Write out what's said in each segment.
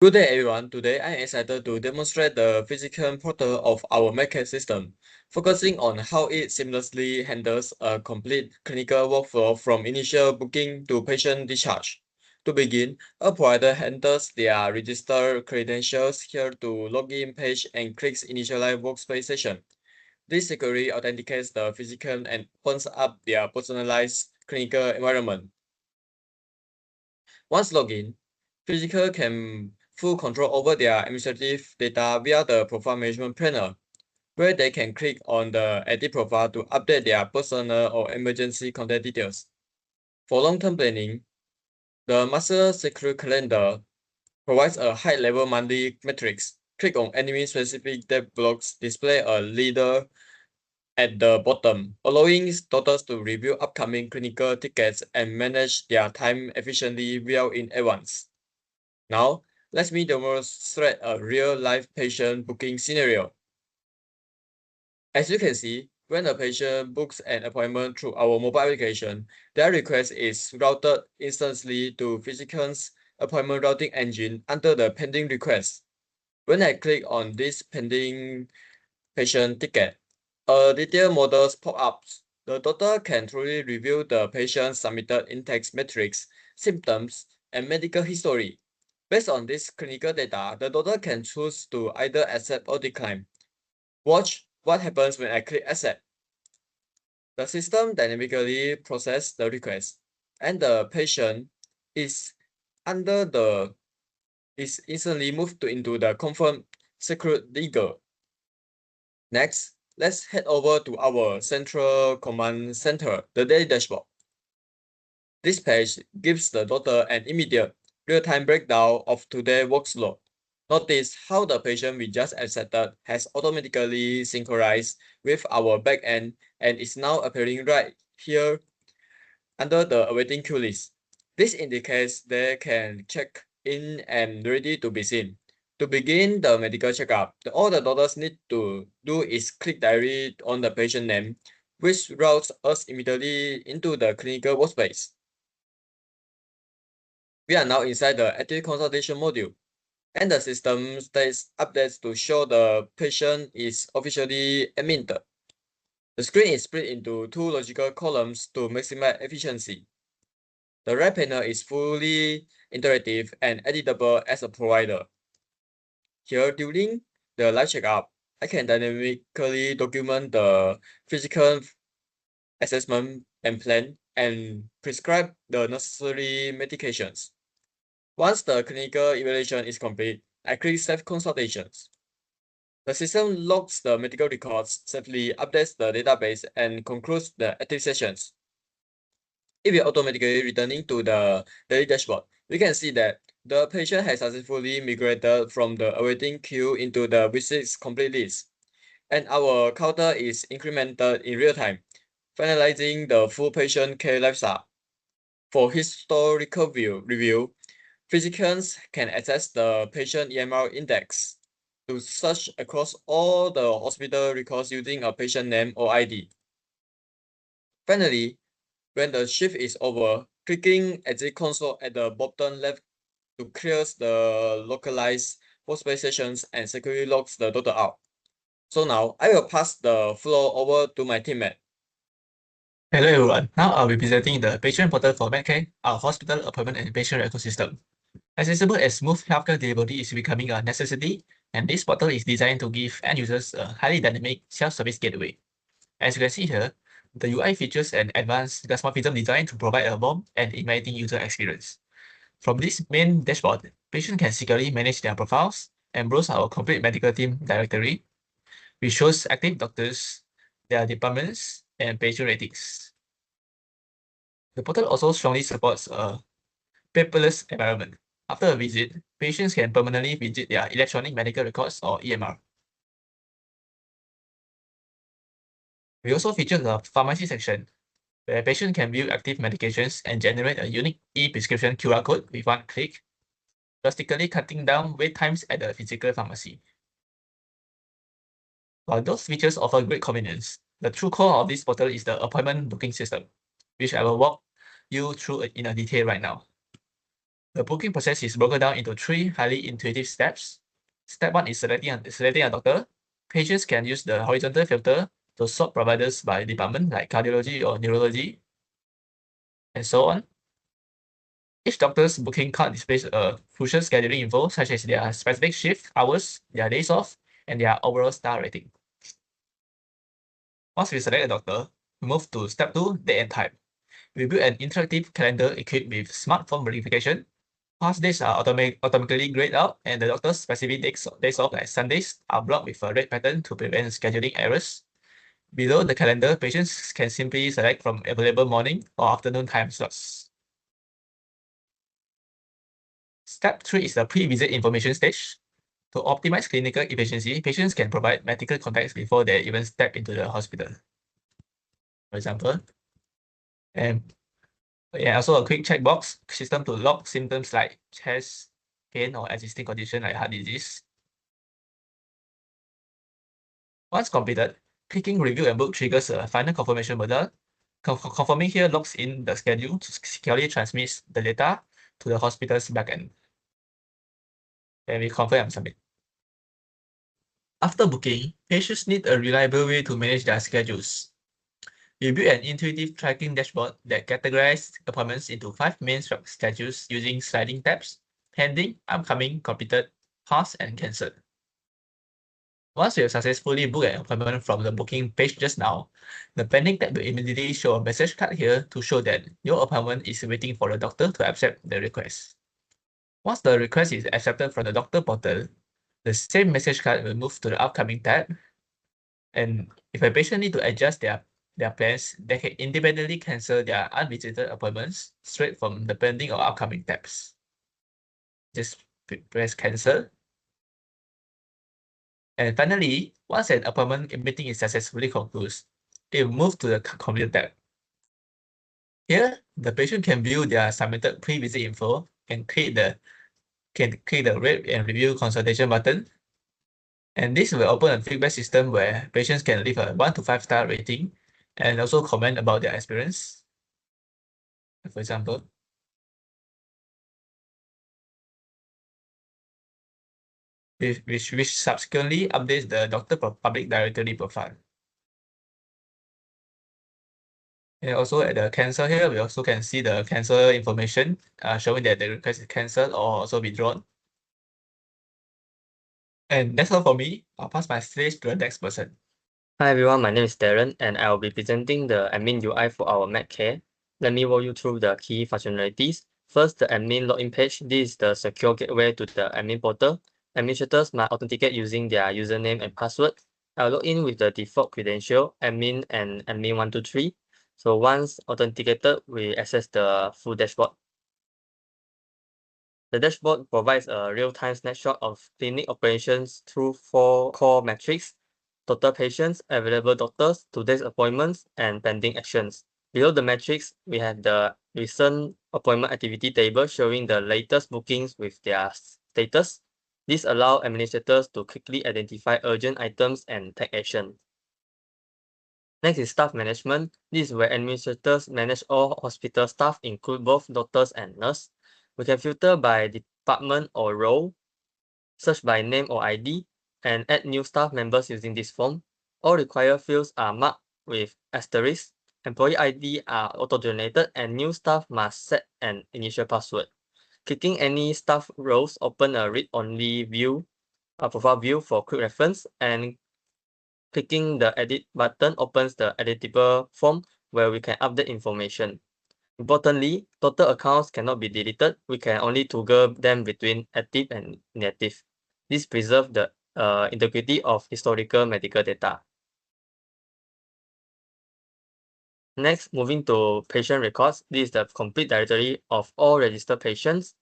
Good day, everyone. Today, I'm excited to demonstrate the physical portal of our MedCare system, focusing on how it seamlessly handles a complete clinical workflow from initial booking to patient discharge. To begin, a provider enters their registered credentials here to log in page and clicks Initialize Workspace session. This securely authenticates the physical and opens up their personalized clinical environment. Once logged in, Physical can full control over their administrative data via the profile management panel, where they can click on the edit profile to update their personal or emergency contact details. For long-term planning, the master secure calendar provides a high-level monthly metrics. Click on enemy specific dev blocks, display a leader at the bottom, allowing doctors to review upcoming clinical tickets and manage their time efficiently well in advance. Now, let me demonstrate a real-life patient booking scenario. As you can see, when a patient books an appointment through our mobile application, their request is routed instantly to Physical's appointment routing engine under the pending request. When I click on this pending patient ticket, a detailed model pop up. The doctor can truly review the patient's submitted in-text metrics, symptoms, and medical history. Based on this clinical data, the doctor can choose to either accept or decline. Watch what happens when I click accept. The system dynamically processes the request, and the patient is under the is instantly moved into the confirmed secret legal. Next, let's head over to our central command center, the daily dashboard. This page gives the doctor an immediate real-time breakdown of today's workload. Notice how the patient we just accepted has automatically synchronized with our backend and is now appearing right here under the awaiting queue list. This indicates they can check in and ready to be seen. To begin the medical checkup, all the doctors need to do is click directly on the patient name, which routes us immediately into the clinical workspace. We are now inside the active consultation module, and the system status updates to show the patient is officially admitted. The screen is split into two logical columns to maximize efficiency. The right panel is fully interactive and editable as a provider. Here, during the live checkup, I can dynamically document the physical assessment and plan and prescribe the necessary medications. Once the clinical evaluation is complete, I click Save Consultations. The system logs the medical records, safely updates the database, and concludes the active sessions. If we are automatically returning to the daily dashboard, we can see that the patient has successfully migrated from the awaiting queue into the visits complete list, and our counter is incremented in real time, finalizing the full patient care lifestyle. For historical review, physicians can access the patient EMR index to search across all the hospital records using a patient name or ID. Finally, when the shift is over, clicking Exit Console at the bottom left to clears the localized workspace sessions and securely logs the doctor out. So now, I will pass the floor over to my teammate. Hello everyone, now I'll be presenting the patient portal for Medcare, our hospital appointment and patient ecosystem. Accessible and smooth healthcare delivery is becoming a necessity, and this portal is designed to give end users a highly dynamic self-service gateway. As you can see here, the UI features an advanced customization design to provide a warm and inviting user experience. From this main dashboard, patients can securely manage their profiles and browse our complete medical team directory, which shows active doctors, their departments, and patient ratings. The portal also strongly supports a paperless environment. After a visit, patients can permanently visit their electronic medical records or EMR. We also feature the pharmacy section, where patients can view active medications and generate a unique e-prescription QR code with one click, drastically cutting down wait times at the physical pharmacy. While those features offer great convenience, the true core of this portal is the appointment booking system, which I will walk you through in a detail right now. The booking process is broken down into 3 highly intuitive steps. Step 1 is selecting a doctor. Patients can use the horizontal filter to sort providers by department like cardiology or neurology, and so on. Each doctor's booking card displays a crucial scheduling info such as their specific shift hours, their days off, and their overall star rating. Once we select a doctor, we move to step 2, date and time. We build an interactive calendar equipped with smartphone verification. Past days are automatically graded out, and the doctor's specific days off, like Sundays, are blocked with a red pattern to prevent scheduling errors. Below the calendar, patients can simply select from available morning or afternoon time slots. Step 3 is the pre-visit information stage. To optimize clinical efficiency, patients can provide medical context before they even step into the hospital. For example, and also a quick checkbox system to log symptoms like chest pain or existing condition like heart disease. Once completed, clicking review and book triggers a final confirmation model. Confirming here logs in the schedule to securely transmits the data to the hospital's backend. And we confirm and submit. After booking, patients need a reliable way to manage their schedules. We built an intuitive tracking dashboard that categorizes appointments into 5 main schedules using sliding tabs: pending, upcoming, completed, past, and cancelled. Once you have successfully booked an appointment from the booking page just now, the pending tab will immediately show a message card here to show that your appointment is waiting for the doctor to accept the request. Once the request is accepted from the doctor portal, the same message card will move to the upcoming tab. And if a patient needs to adjust their plans, they can independently cancel their unvisited appointments straight from the pending or upcoming tabs. Just press cancel. And finally, once an appointment meeting is successfully concluded, it will move to the complete tab. Here, the patient can view their submitted pre-visit info and click the rate and review consultation button. And this will open a feedback system where patients can leave a 1 to 5 star rating and also comment about their experience. For example, which subsequently updates the doctor public directory profile. And also at the cancel here, we also can see the cancel information showing that the request is cancelled or also withdrawn. And that's all for me. I'll pass my stage to the next person. Hi everyone, my name is Darren and I will be presenting the admin UI for our MedCare. Let me walk you through the key functionalities. First, the admin login page. This is the secure gateway to the admin portal. Administrators must authenticate using their username and password. I'll log in with the default credential, admin and admin123. So once authenticated, we access the full dashboard. The dashboard provides a real-time snapshot of clinic operations through 4 core metrics: total patients, available doctors, today's appointments, and pending actions. Below the metrics, we have the recent appointment activity table showing the latest bookings with their status. This allows administrators to quickly identify urgent items and take action. Next is staff management. This is where administrators manage all hospital staff, include both doctors and nurses. We can filter by department or role, search by name or ID, and add new staff members using this form. All required fields are marked with asterisk. Employee ID are auto-generated, and new staff must set an initial password. Clicking any staff roles open a read-only view, profile view for quick reference, and clicking the edit button opens the editable form where we can update information. Importantly, total accounts cannot be deleted. We can only toggle them between active and inactive. This preserves the integrity of historical medical data. Next, moving to patient records. This is the complete directory of all registered patients.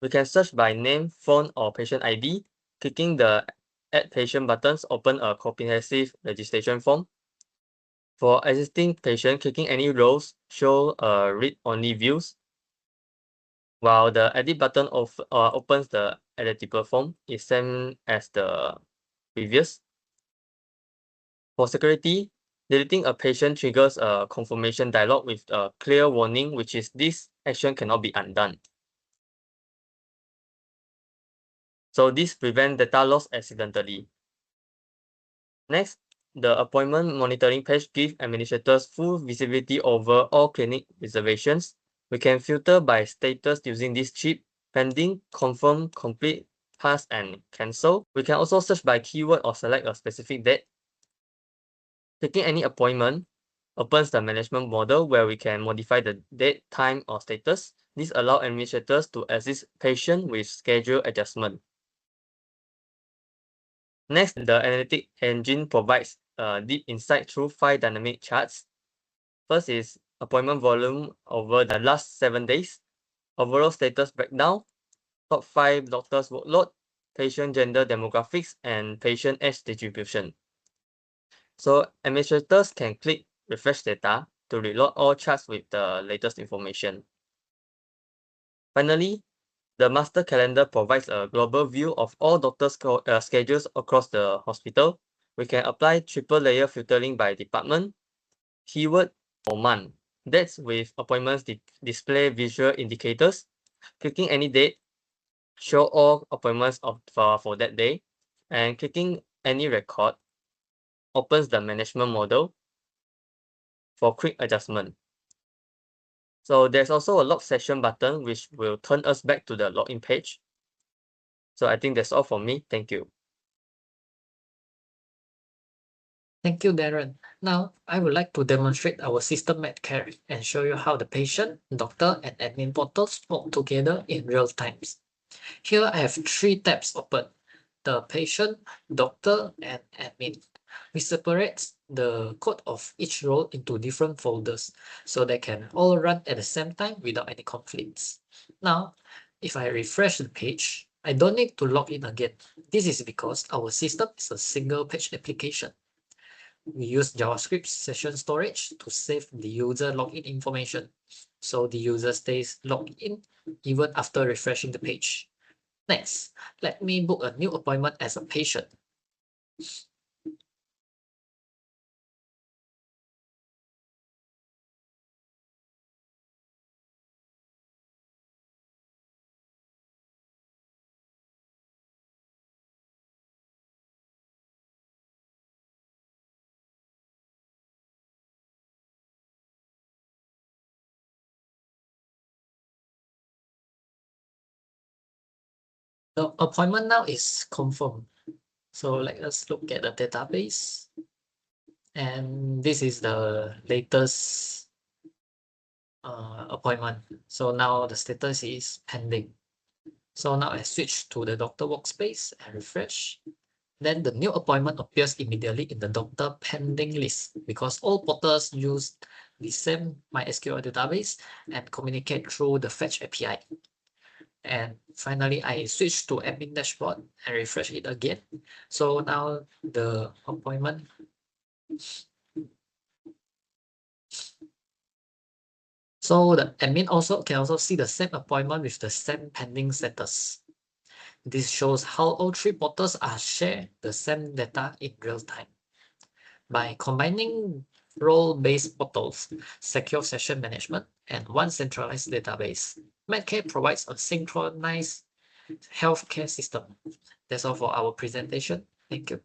We can search by name, phone, or patient ID. Clicking the Add Patient buttons open a comprehensive registration form. For existing patient, clicking any rows show read-only views, while the Edit button opens the editable form. It's same as the previous. For security, deleting a patient triggers a confirmation dialog with a clear warning, which is this action cannot be undone. So this prevents data loss accidentally. Next, the appointment monitoring page gives administrators full visibility over all clinic reservations. We can filter by status using this chip: pending, confirm, complete, pass, and cancel. We can also search by keyword or select a specific date. Clicking any appointment opens the management model where we can modify the date, time, or status. This allows administrators to assist patients with schedule adjustment. Next, the analytic engine provides deep insight through 5 dynamic charts. First is appointment volume over the last 7 days, overall status breakdown, top 5 doctors workload, patient gender demographics, and patient age distribution. So administrators can click refresh data to reload all charts with the latest information. Finally, the master calendar provides a global view of all doctors' schedules across the hospital. We can apply triple layer filtering by department, keyword, or month. That's with appointments display visual indicators. Clicking any date, show all appointments for that day, and clicking any record opens the management model for quick adjustment. So there's also a log session button which will turn us back to the login page. So I think that's all for me. Thank you. Thank you, Darren. Now, I would like to demonstrate our system MedCare and show you how the patient, doctor, and admin portals work together in real times. Here I have 3 tabs open: the patient, doctor, and admin. We separate the code of each role into different folders so they can all run at the same time without any conflicts. Now, if I refresh the page, I don't need to log in again. This is because our system is a single page application. We use JavaScript session storage to save the user login information, so the user stays logged in even after refreshing the page. Next, let me book a new appointment as a patient. The appointment now is confirmed. So let us look at the database. And this is the latest appointment. So now the status is pending. So now I switch to the doctor workspace and refresh. Then the new appointment appears immediately in the doctor pending list because all portals use the same MySQL database and communicate through the Fetch API. And finally, I switch to admin dashboard and refresh it again. So now the appointment So the admin can also see the same appointment with the same pending status. This shows how all 3 portals are share the same data in real time. By combining role-based portals, secure session management, and one centralized database, MedCare provides a synchronized healthcare system. That's all for our presentation. Thank you.